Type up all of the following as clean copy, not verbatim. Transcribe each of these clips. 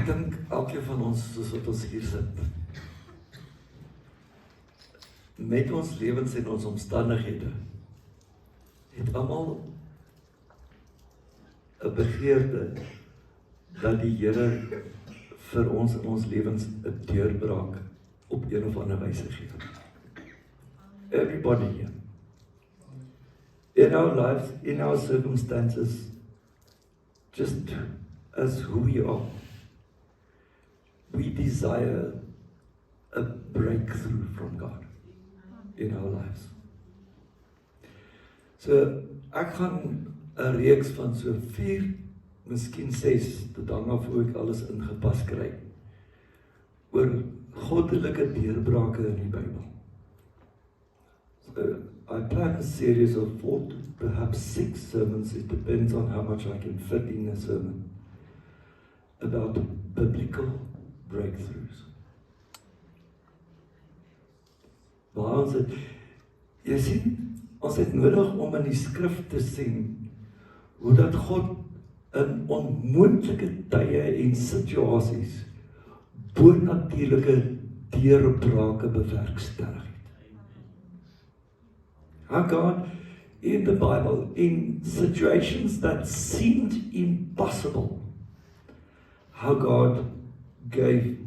Ek dink elkeen van ons, soos wat ons hier sit, met ons lewens en ons omstandighede, het almal 'n begeerte dat die Here vir ons in ons lewens 'n deurbraak op een of ander wyse gee. Everybody here. In our lives, in our circumstances, just as who we are, we desire a breakthrough from God in our lives. So, ek gaan 'n reeks van so 4, miskien 6, tot dan af hoe ek alles ingepas kry, oor goddelike deurbrake in die Bybel. So, I plan a series of 4 to perhaps 6 sermons, it depends on how much I can fit in a sermon, about biblical breakthroughs. Waar ons het, jy sien, ons het nodig om in die skrif te sien, hoe dat God in onmoontlike tye en situasies bonatuurlike deurbrake bewerkstellig. How God, in the Bible, in situations that seemed impossible, how God gave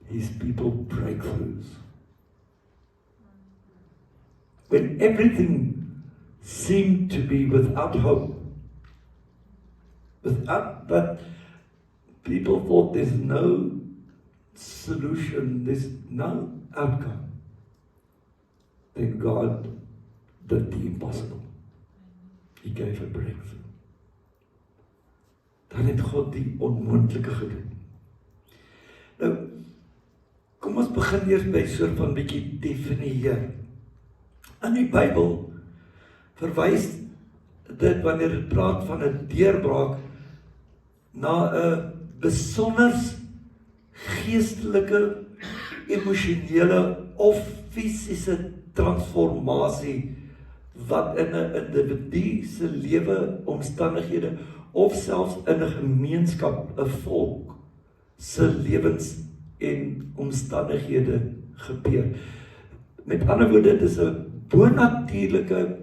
His people breakthroughs. When everything seemed to be without hope, without that, people thought there's no solution, there's no outcome, then God did the impossible. He gave a breakthrough. Dan het God die onmoontlike gedoen. Nou, kom ons begin eers by so 'n van bietjie definieer. In die Bybel verwys dit wanneer dit praat van 'n deurbraak na 'n besonder geestelike, emosionele of fisiese transformasie wat in 'n individu se lewe, omstandighede of selfs in 'n gemeenskap, 'n volk se lewens en omstandighede gebeur. Met ander woorde, dit is 'n bonatuurlike,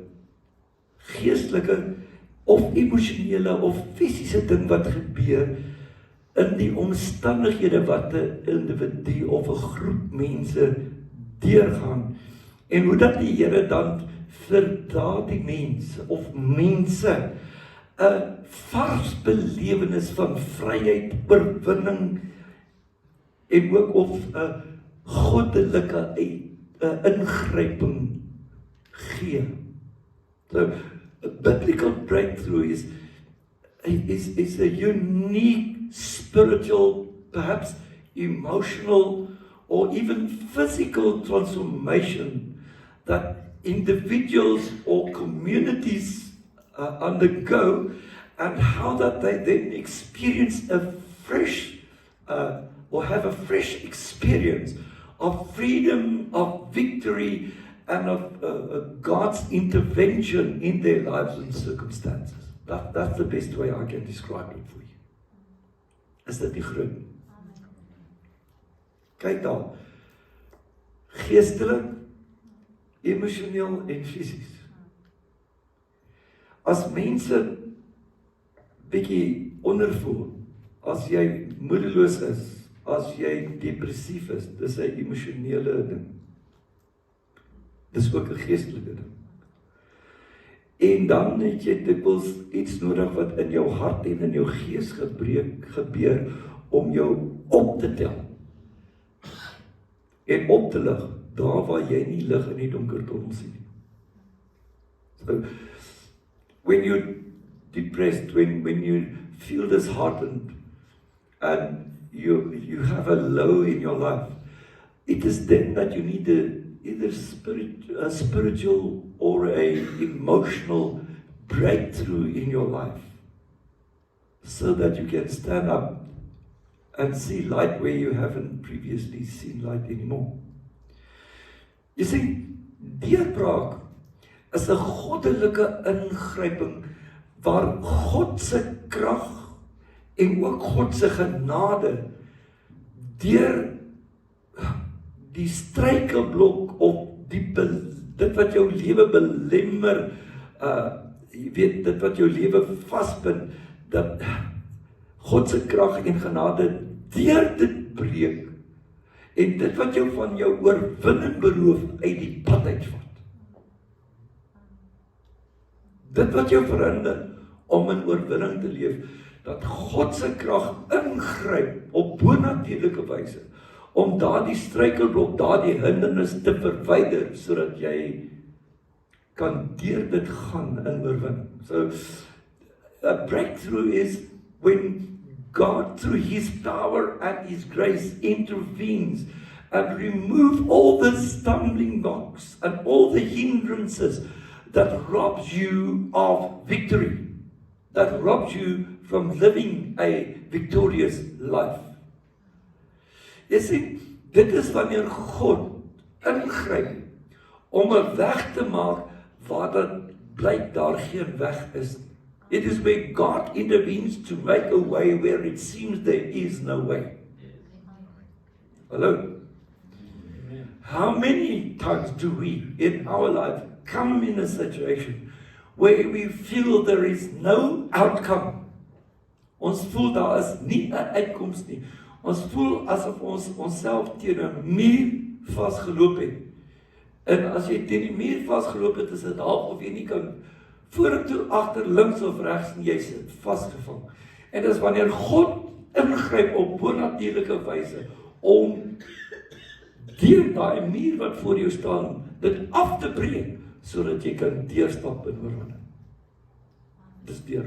geestelike of emosionele of fisiese ding wat gebeur in die omstandighede wat 'n individu of 'n groep mense deurgaan, en hoe dat die Here dan vir daardie mense of mense 'n vars belewenis van vryheid, oorwinning en ook of 'n goddelike ingryping gee. So, a biblical breakthrough is a unique spiritual, perhaps emotional, or even physical transformation that individuals or communities undergo, and how that they then experience a fresh, or have a fresh experience of freedom, of victory, and of God's intervention in their lives and circumstances. That's the best way I can describe it for you. Is dit nie groot? Kyk daar, geestelik, emosioneel en fisies. As mense bietjie ondervoel, as jy moedeloos is, as jy depressief is, dis 'n emosionele ding. Dis ook 'n geestelike ding. En dan het jy dikwels iets nodig wat in jou hart en in jou gees gebeur om jou op te tel. En op te lig, daar waar jy nie lig in die donker tunnel sien nie. So, when you're depressed, when you feel disheartened, and you have a low in your life, it is then that you need either a spiritual or a emotional breakthrough in your life, so that you can stand up and see light where you haven't previously seen light anymore. You see, deurbraak is 'n goddelike ingryping waar God se krag en ook God se genade deur die struikelblok of dit wat jou lewe belemmer, jy weet, dit wat jou lewe vasbind, dat God se krag en genade deur dit breek, en dit wat jou van jou oorwinning beroof, uit die pad uitvat. Dit wat jou verhinder om in oorwinning te leef, dat God se krag ingryp op bonatuurlike wyse, om daardie struikelblok, daardie hindernis te verwyder, sodat jy kan deur dit gaan in oorwinning. So, a breakthrough is when God, through His power and His grace, intervenes and remove all the stumbling blocks and all the hindrances that robs you of victory, that robs you from living a victorious life. Jy sien, dit is wanneer God ingryp om 'n weg te maak waar dit blyk daar geen weg is. It is where God intervenes to make a way where it seems there is no way. Hello? How many times do we in our life come in a situation where we feel there is no outcome? Ons voel daar is nie 'n uitkoms nie. Ons voel asof ons onsself teen 'n muur vasgeloop het. En as jy teen die muur vasgeloop het, is dit half of jy nie kan vorentoe, agter, links of regs nie, jy sit vasgevang. En dis wanneer God ingryp op bonatuurlike wyse om deur daai muur wat voor jou staan, dit af te breek, sodat jy kan deurstap in oorwinning. Dis deur.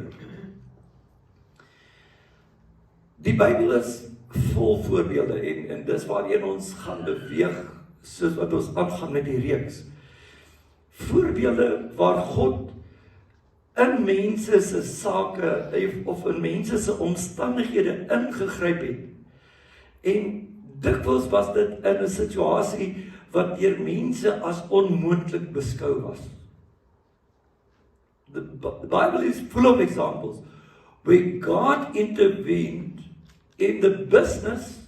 Die Bybel is vol voorbeelde en dis waarheen ons gaan beweeg, soos wat ons aangaan met die reeks. Voorbeelde waar God in mense se sake of in mense se omstandighede ingegryp het. En dikwels was dit in 'n situasie wat deur mense as onmoontlik beskou was. The Bible is full of examples where God intervened in the business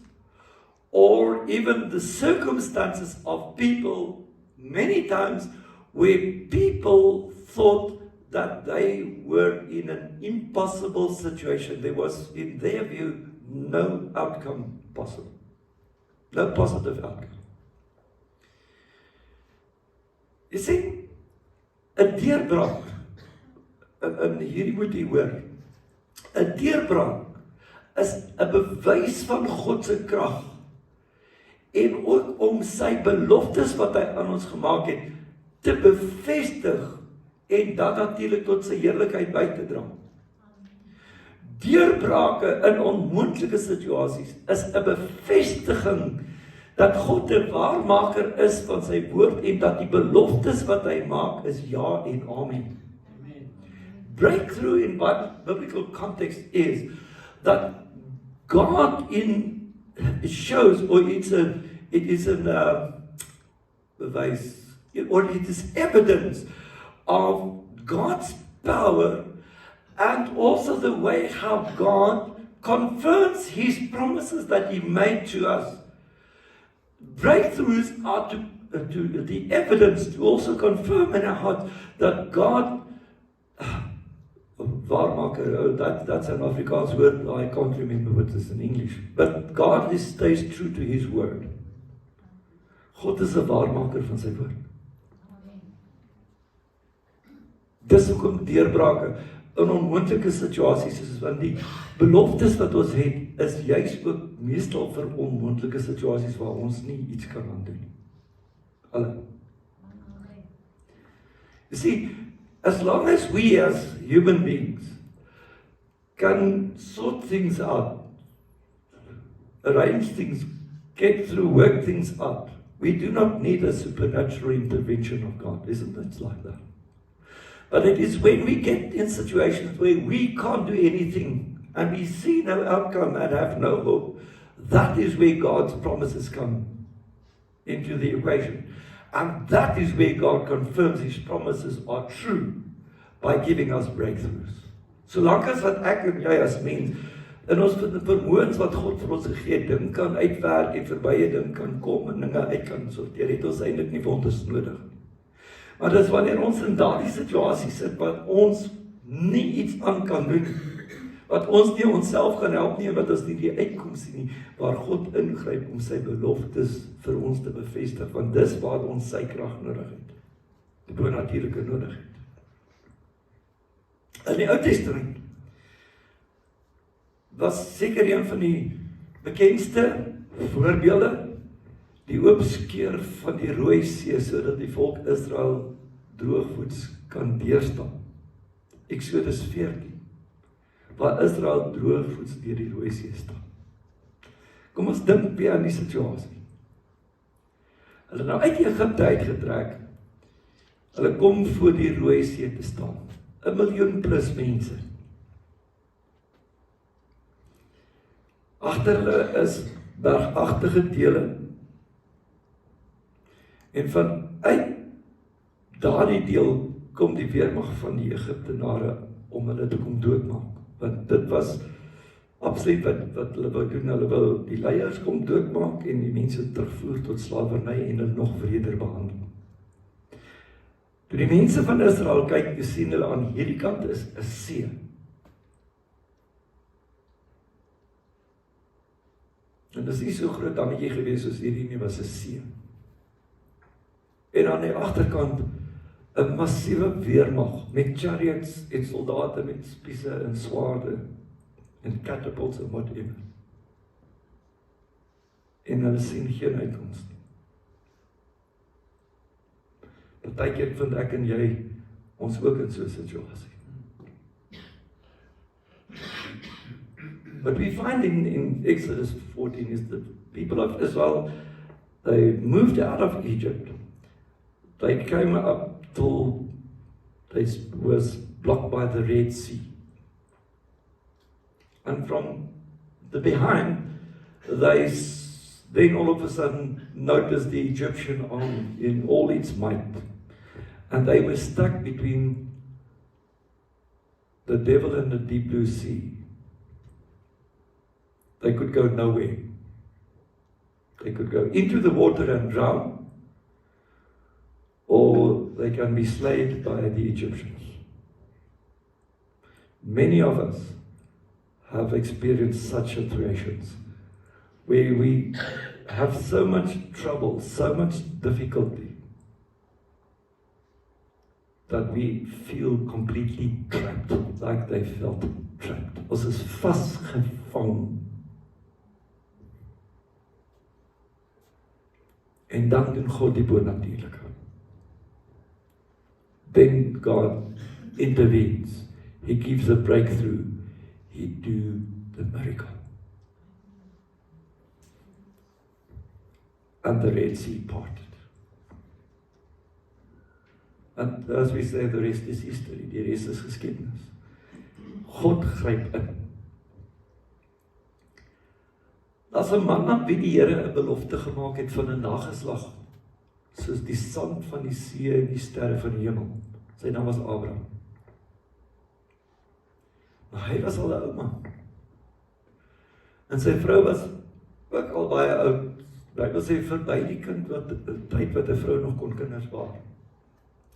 or even the circumstances of people, many times where people thought that they were in an impossible situation. There was, in their view, no outcome possible. No positive outcome. You see, 'n deurbraak, en hierdie moet jy hoor, 'n deurbraak is 'n bewys van God se krag, en ook om sy beloftes wat hy aan ons gemaak het, te bevestig, en dat natuurlik tot sy heerlikheid by te dra. Deurbrake in onmoontlike situasies is 'n bevestiging dat God 'n waarmaker is van sy woord en dat die beloftes wat hy maak is ja en amen. Breakthrough in biblical context is that God shows, or it is evidence of God's power, and also the way how God confirms His promises that He made to us. Breakthroughs are to the evidence to also confirm in our heart that God, waarmaker, that's an Afrikaans word, I can't remember what it is in English, but God stays true to His word. God is 'n waarmaker van sy woord. Dis hoekom deurbrake in onmoontlike situasies is, want die beloftes wat ons het, is juis ook meestal vir onmoontlike situasies waar ons nie iets kan aan doen. Hallo. You see, as long as we as human beings can sort things out, arrange things, get through, work things out, we do not need a supernatural intervention of God, isn't it like that? But it is when we get in situations where we can't do anything and we see no outcome and have no hope, that is where God's promises come into the equation. And that is where God confirms His promises are true by giving us breakthroughs. Solank as wat ek en jy as mens In ons vermoëns wat God vir ons gegee het, ding kan uitwerk en verby 'n ding kan kom en dinge uit kan sorteer, het ons eintlik nie wonders nodig. Maar dis wanneer ons in daardie situasie sit wat ons nie iets aan kan doen, wat ons nie onsself kan help nie, wat ons nie die uitkoms sien nie, waar God ingryp om sy beloftes vir ons te bevestig, want dis waar ons sy krag nodig het, die bonatuurlike nodig het. In die Ou Testament was seker een van die bekendste voorbeelde die oopskeur van die Rooi See, sodat die volk Israel droogvoets kan deurstaan. Eksodus 14, waar Israel droogvoets deur die Rooi See staan. Kom ons dink weer aan die situasie. Hulle nou uit Egipte uitgetrek, hulle kom voor die Rooi See te staan. 1 miljoen plus mense. Agter hulle is bergagtige dele, en vanuit daardie deel kom die weermag van die Egiptenare om hulle te kom doodmaak. Want dit was absoluut wat hulle wou doen. Hulle wou die leiers kom doodmaak en die mense terugvoer tot slawerny en hulle nog wreder behandel. Toe die mense van Israel kyk, sien hulle aan hierdie kant is 'n see. En dit is nie so groot dammetjie gewees soos hierdie nie, was 'n see. En aan die agterkant 'n massiewe weermag met chariots en soldate met spiese en swaarde en catapults en whatever. En hulle sien geen uitkoms nie. Partykeer vind ek en jy ons ook in so 'n situasie. What we find in Exodus 14 is that people of Israel, they moved out of Egypt. They came up till they was blocked by the Red Sea. And from the behind, they then all of a sudden noticed the Egyptian army in all its might. And they were stuck between the devil and the deep blue sea. They could go nowhere. They could go into the water and drown, or they can be slayed by the Egyptians. Many of us have experienced such situations where we have so much trouble, so much difficulty, that we feel completely trapped, like they felt trapped. Ons is vasgevang. En dan doen God die bonatuurlike. Then God intervenes. He gives a breakthrough. He do the miracle. And the Red Sea parted. And as we say, the rest is history. Die res is geskiedenis. God gryp in. As 'n man aan wie die Here 'n belofte gemaak het van 'n nageslag, soos die sand van die see en die sterre van die hemel. Sy naam was Abraham. Maar hy was al 'n ou man. En sy vrou was ook al baie oud. Hy wil sê verby die kind wat tyd wat 'n vrou nog kon kinders baar.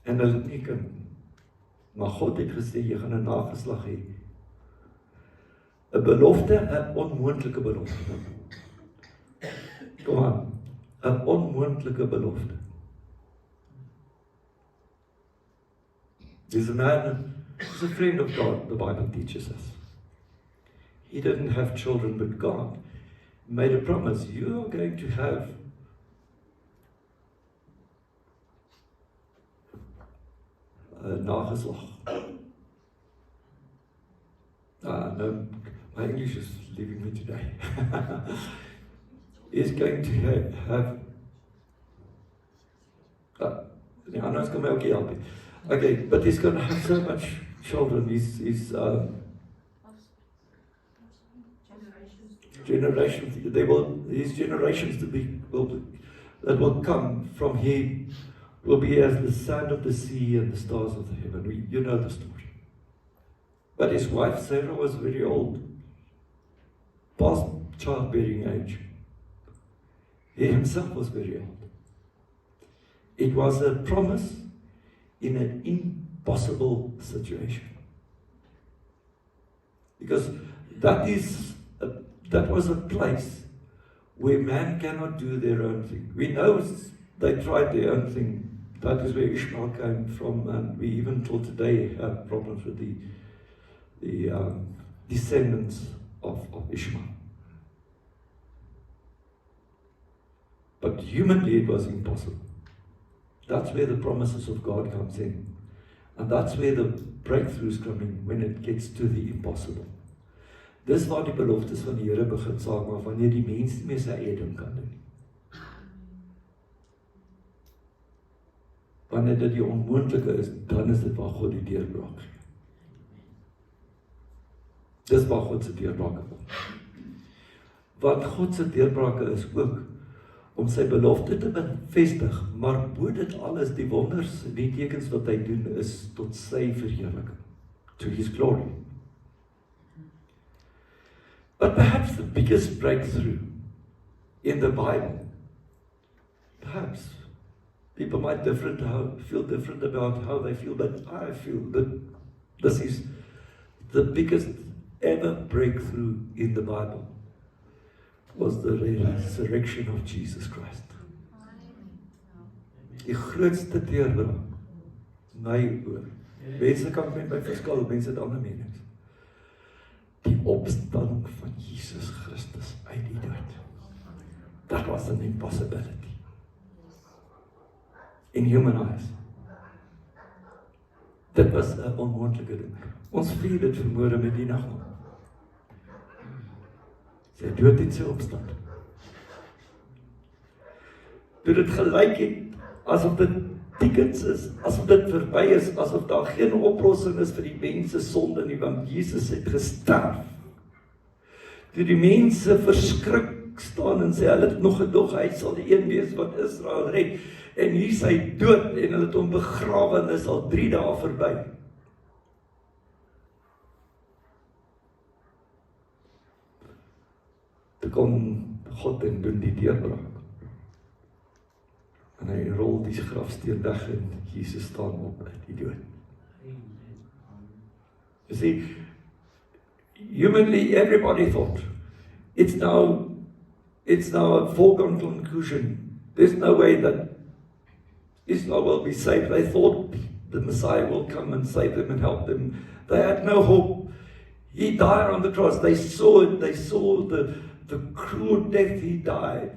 En hulle het nie kind. Maar God het gesê jy gaan 'n nageslag hê. 'n belofte, 'n onmoontlike belofte. Kom aan, 'n onmoontlike belofte. This man is a friend of God, the Bible teaches us. He didn't have children, but God made a promise. You are going to have a nageslag. No, my English is leaving me today. He's going to have I know it's going to be okay. Okay, but he's going to have so much children. He's generations. His generations that will come from him will be as the sand of the sea and the stars of the heaven. You know the story. But his wife Sarah was very old. past childbearing age. He himself was very old. It was a promise in an impossible situation. Because that was a place where man cannot do their own thing. We know they tried their own thing. That is where Ishmael came from, and we even till today have problems with the descendants of Ishmael. But humanly it was impossible. That's where the promises of God comes in. And that's where the breakthroughs come in, when it gets to the impossible. Dis waar die beloftes van die Here begin saak, maar wanneer die mens nie meer sy eie ding kan doen. Wanneer dit die onmoontlike is, dan is dit waar God die deurbraak gee. Dis waar God se deurbrake kom. Want God se deurbrake is ook om sy belofte te bevestig, maar bo dit alles, die wonders, die tekens wat hy doen, is tot sy verheerliking, to his glory. But perhaps the biggest breakthrough in the Bible, perhaps people might feel different about how they feel, but I feel that this is the biggest ever breakthrough in the Bible. Was the resurrection of Jesus Christ. Die grootste deurbraak, my oor. Mense kan met my verskil, mense het ander menings. Die opstanding van Jesus Christus uit die dood. That was an impossibility. In human eyes. Dit was 'n onmoontlike ding. Ons vier dit vanmôre met die nagmaal. Sy dood en sy opstand. Toe dit gelyk het, asof dit tekens is, asof dit verby is, asof daar geen oplossing is vir die mense sonde nie, want Jesus het gesterf. Toe die mense verskrik staan en sê, hulle het nog gedog, hy sal die een wees wat Israel red, en hier is hy dood, en hulle het hom begrawe, en is al 3 dae verby. Toe kom God en doen die deurbraak. En hy rol die grafsteen weg en Jesus staan op uit die dood. You see, humanly everybody thought, it's now a foregone conclusion. There's no way that Israel will be saved. They thought the Messiah will come and save them and help them. They had no hope. He died on the cross. They saw it. They saw the cruel death he died.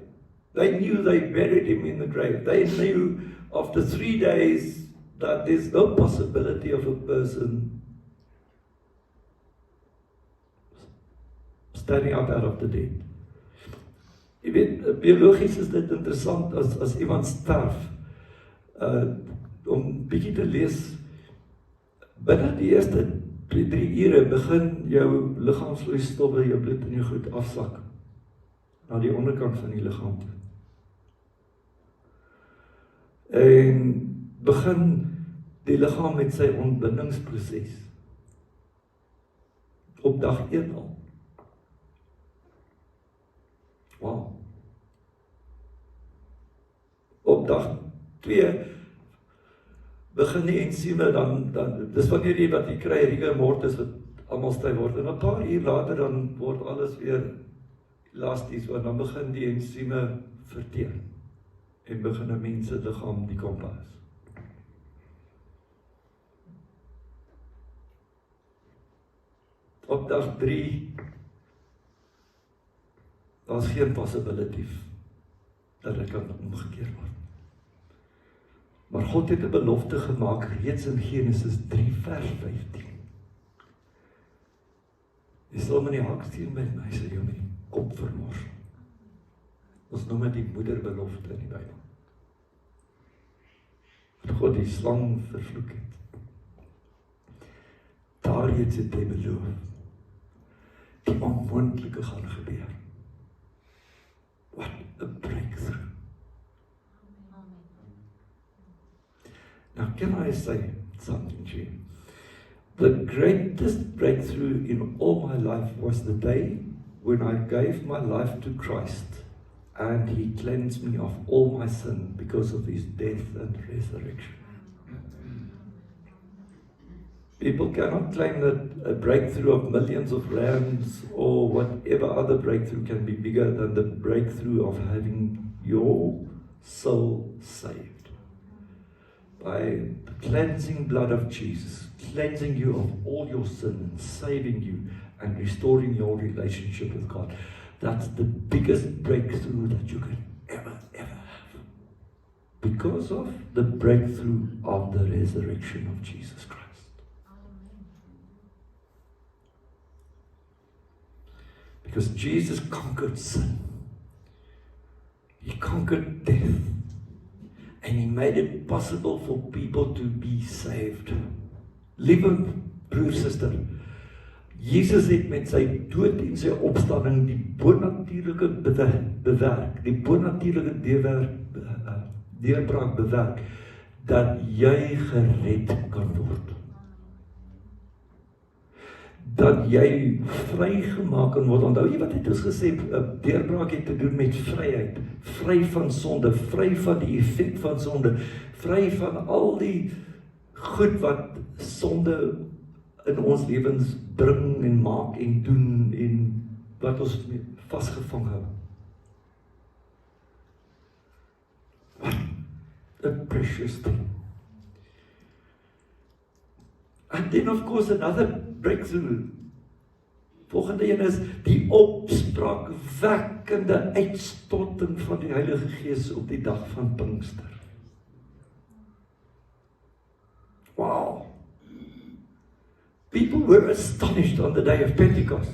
They knew they buried him in the grave. They knew after 3 days that there's no possibility of a person standing up out of the dead. Jy weet, biologies is dit interessant as iemand sterf, om bietjie te lees, binne die eerste 3 ure begin jou liggaamsvloeistowwe, jou bloed en jou goed afsak na die onderkant van die liggaam toe. En begin die liggaam met sy ontbindingsproses. Op dag 1 al. Wow. Op dag 2 begin die ensieme dan dis wanneer jy wat jy kry rigor mortis wat almal styf word en 'n paar uur later dan word alles weer elasties, want dan begin die ensieme verteer en begin 'n mens se liggaam die kompas. Op dag 3 daar's geen possibility dat dit kan omgekeer word. Maar God het 'n belofte gemaak reeds in Genesis 3 vers 15. Jy sal my nie haksteen met my, sê jy my kop vermors. Ons noem dit die moederbelofte in die Bybel. Dat God die slang vervloek het. Daar het hy beloof. Die onmoontlike gaan gebeur. What a breakthrough. Now, can I say something to you? The greatest breakthrough in all my life was the day when I gave my life to Christ, and He cleansed me of all my sin because of His death and resurrection. People cannot claim that a breakthrough of millions of rands or whatever other breakthrough can be bigger than the breakthrough of having your soul saved. By the cleansing blood of Jesus, cleansing you of all your sin and saving you and restoring your relationship with God. That's the biggest breakthrough that you can ever have. Because of the breakthrough of the resurrection of Jesus Christ. Because Jesus conquered sin. He conquered death. And He made it possible for people to be saved. Liewe broer, suster, Jesus het met sy dood en sy opstanding die bonatuurlike bewerk, die bonatuurlike deurbraak bewerk, dat jy gered kan word. Dat jy vrygemaak kan word. Onthou jy wat het ons gesê, deurbraak het te doen met vryheid, vry van sonde, vry van die effek van sonde, vry van al die goed wat sonde in ons lewens bring en maak en doen en wat ons vasgevang hou. What a precious thing. And then of course another breakthrough. Volgende een is die opspraakwekkende uitstorting van die Heilige Gees op die dag van Pinkster. Wow. People were astonished on the day of Pentecost.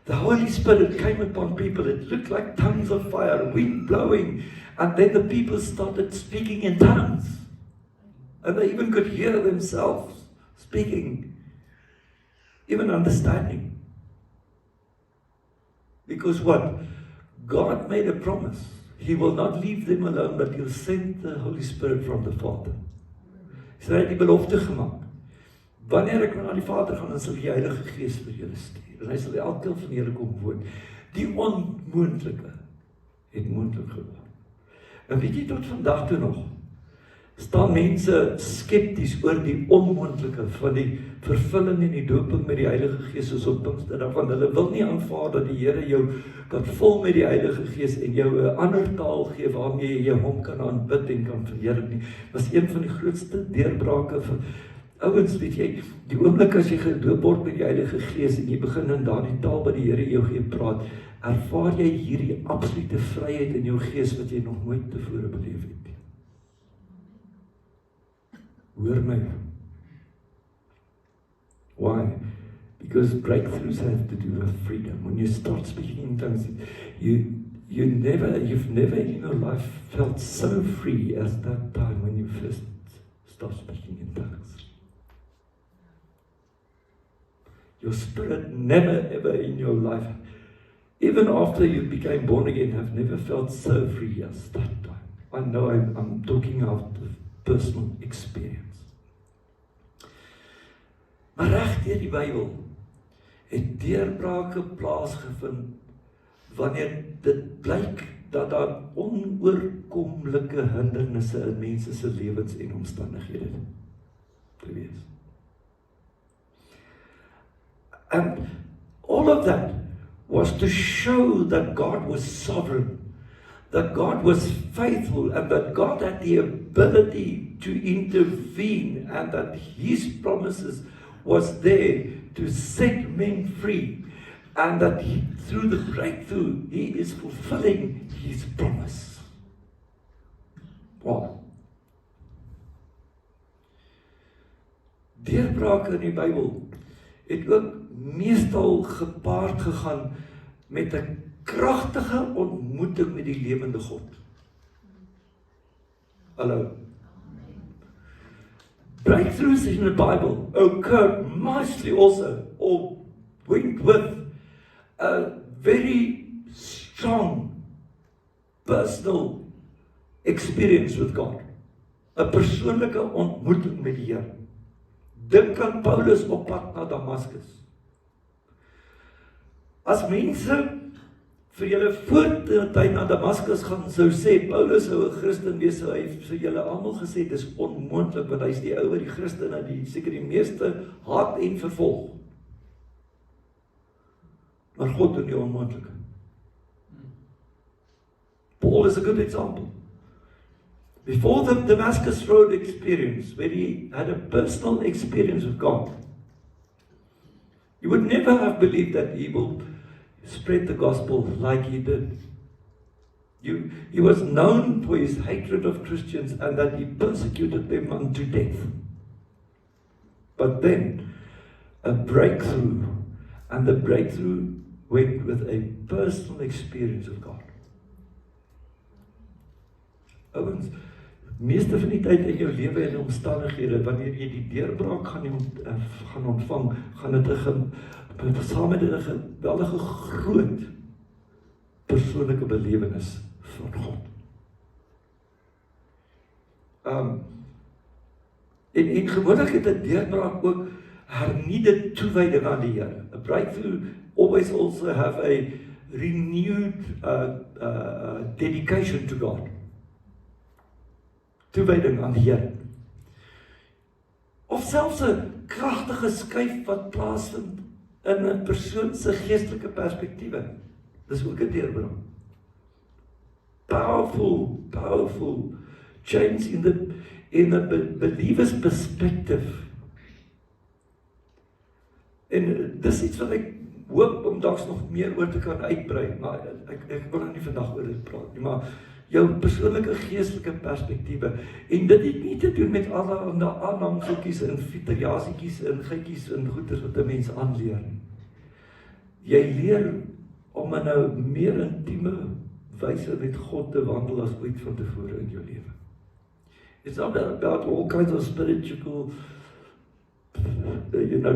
The Holy Spirit came upon people. It looked like tongues of fire, wind blowing, and then the people started speaking in tongues. And they even could hear themselves speaking, even understanding. Because what? God made a promise. He will not leave them alone, but He'll send the Holy Spirit from the Father. So hy het die belofte gemaak. Wanneer ek na die Vader gaan, dan sal die Heilige Gees vir julle stuur. En hy sal elkeen van julle kom woon. Die onmoontlike het moontlik geword. En weet jy tot vandag toe nog, staan mense skepties oor die onmoontlike van die vervulling en die doping met die Heilige Gees soos op Pinksterdag, want hulle wil nie aanvaar dat die Here jou kan vul met die Heilige Gees en jou 'n ander taal gee waarmee jy hom kan aanbid en kan verheerlik nie. Was een van die grootste deurbrake van ouens, weet jy, die oomblik as jy gedoop word met die Heilige Gees en jy begin in daardie taal wat die Here jou gee praat, ervaar jy hierdie absolute vryheid in jou gees wat jy nog nooit tevore beleef het. Hoor my. Why? Because breakthroughs have to do with freedom. When you start speaking in tongues, you've never in your life felt so free as that time when you first start speaking in tongues. Your spirit never ever in your life, even after you became born again, have never felt so free as that time. I know I'm talking out of personal experience. Maar reg deur die Bybel het deurbrake plaasgevind wanneer dit blyk dat daar onoorkomlike hindernisse in mense se lewens en omstandighede te wees. And all of that was to show that God was sovereign, that God was faithful, and that God had the ability to intervene, and that His promises was there to set men free, and that through the breakthrough, He is fulfilling His promise. Wow. Deurbrake in die Bybel het ook meestal gepaard gegaan met 'n kragtige ontmoeting met die lewende God. Hallo. Breakthroughs in the Bible occur mostly also, or went with a very strong personal experience with God. 'n Persoonlike ontmoeting met die Here. Dink aan Paulus op pad na Damaskus. As mense vir julle voordat hy na Damaskus gaan sou sê, Paulus sou 'n Christen wees, sou hy vir julle almal gesê, dis onmoontlik, want hy's die ou wat die Christene, seker die meeste haat en vervolg. Maar God doen die onmoontlike. Paul is a good example. Before the Damascus Road experience, where he had a personal experience with God, you would never have believed that he will spread the gospel like he did. He was known for his hatred of Christians and that he persecuted them unto death. But then, a breakthrough, and the breakthrough went with a personal experience of God. Ouwens, meeste van die tyd in jou lewe en omstandighede, wanneer jy die deurbraak gaan ontvang, gaan dit saam met 'n geweldige groot persoonlike belewenis van God. En gewoonlik het 'n deurbraak ook hernieuwde toewyding aan die Here. A breakthrough always also have a renewed dedication to God. Toewyding aan die Here. Of selfs 'n kragtige skuif wat plaasvind in 'n persoon se geestelike perspektiewe. Dis ook 'n deurbraak. Powerful change in the believer's perspective. En dis iets wat ek hoop om dalk nog meer oor te kan uitbrei, maar ek wil nou nie vandag oor dit praat nie, maar jou persoonlike geestelike perspektiewe, en dit het nie te doen met allerhande aanhangseltjies en fiteriasietjies en gietjies en goeders wat 'n mens aanleer nie. Jy leer om in 'n meer intieme wyse met God te wandel as ooit van tevore in jou lewe. It's not about all kinds of spiritual,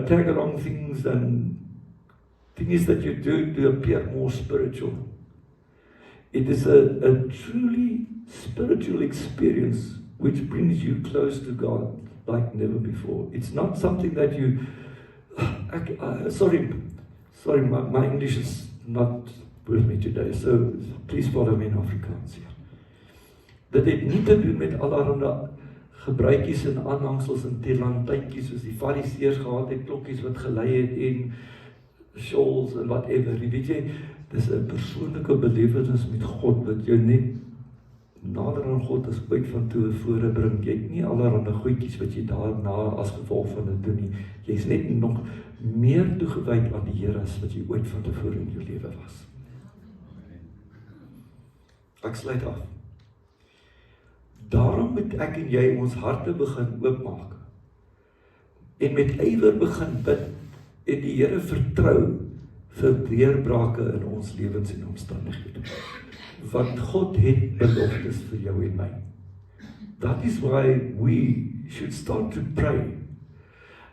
tag along things and things that you do to appear more spiritual. It is a truly spiritual experience which brings you close to God like never before. It's not something that you, sorry, my English is not with me today, so please follow me in Afrikaans hier. Dit het nie te doen met allerhande gebruikies en aanhangsels en terlantijntjies soos die fariseërs gehad het, klokkies wat gelei het en shawls en whatever. Weet jy, dis 'n persoonlike belewenis met God wat jou net nader aan God as ooit van tevore bring. Jy het nie allerhande goedjies wat jy daarna as gevolg van dit doen nie. Jy's net nog meer toegewyd aan die Here as wat jy ooit van tevore in jou lewe was. Ek sluit af. Daarom moet ek en jy ons harte begin oopmaak en met ywer begin bid en die Here vertrou vir deurbrake in ons lewens en omstandighede. Want God het beloftes vir jou en my. That is why we should start to pray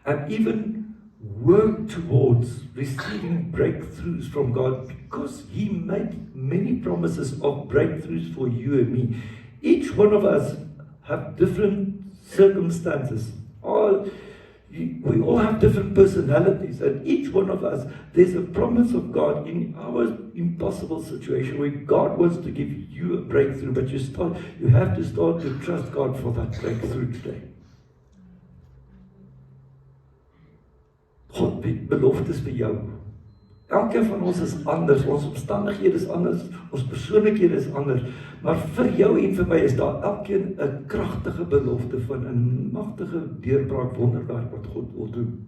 and even work towards receiving breakthroughs from God, because He made many promises of breakthroughs for you and me. Each one of us have different circumstances. We all have different personalities, and each one of us, there's a promise of God in our impossible situation where God wants to give you a breakthrough, but you have to start to trust God for that breakthrough today. God het beloftes vir jou. Elkeen van ons is anders, ons omstandighede is anders, ons persoonlikhede is anders, maar vir jou en vir my is daar elkeen 'n kragtige belofte van 'n magtige deurbraak wonderwerk wat God wil doen.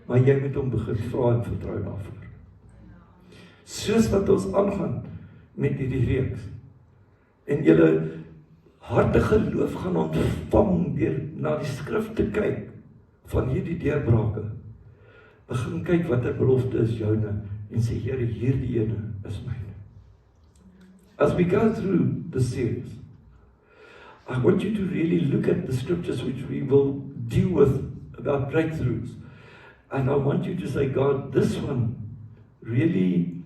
Maar jy moet hom begin vra en vertrou daarvoor. Soos wat ons aangaan met hierdie reeks en julle harte geloof gaan ontvang deur na die skrif te kyk van hierdie deurbrake. Begin kyk watter belofte is joune en sê, Here, hierdie ene is myne. As we go through the series, I want you to really look at the scriptures which we will deal with about breakthroughs. And I want you to say, God, this one really,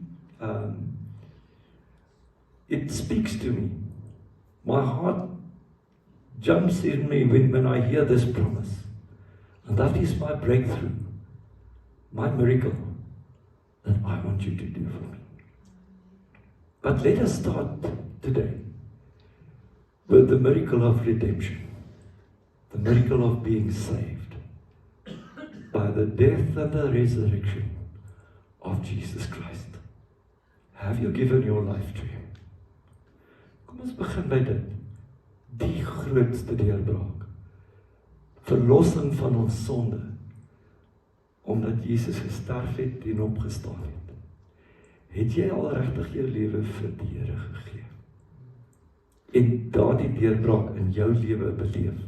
it speaks to me. My heart jumps in me when I hear this promise. And that is my breakthrough. My miracle, that I want you to do for me. But let us start today with the miracle of redemption, the miracle of being saved by the death and the resurrection of Jesus Christ. Have you given your life to Him? Kom ons begin by dit. Die grootste deurbraak. Verlossing van ons sonde. Omdat Jesus gesterf het en opgestaan het. Het jy al regtig jou lewe vir die Here gegee? En daardie deurbraak in jou lewe beleef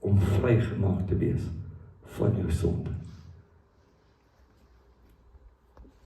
om vrygemaak te wees van jou sonde.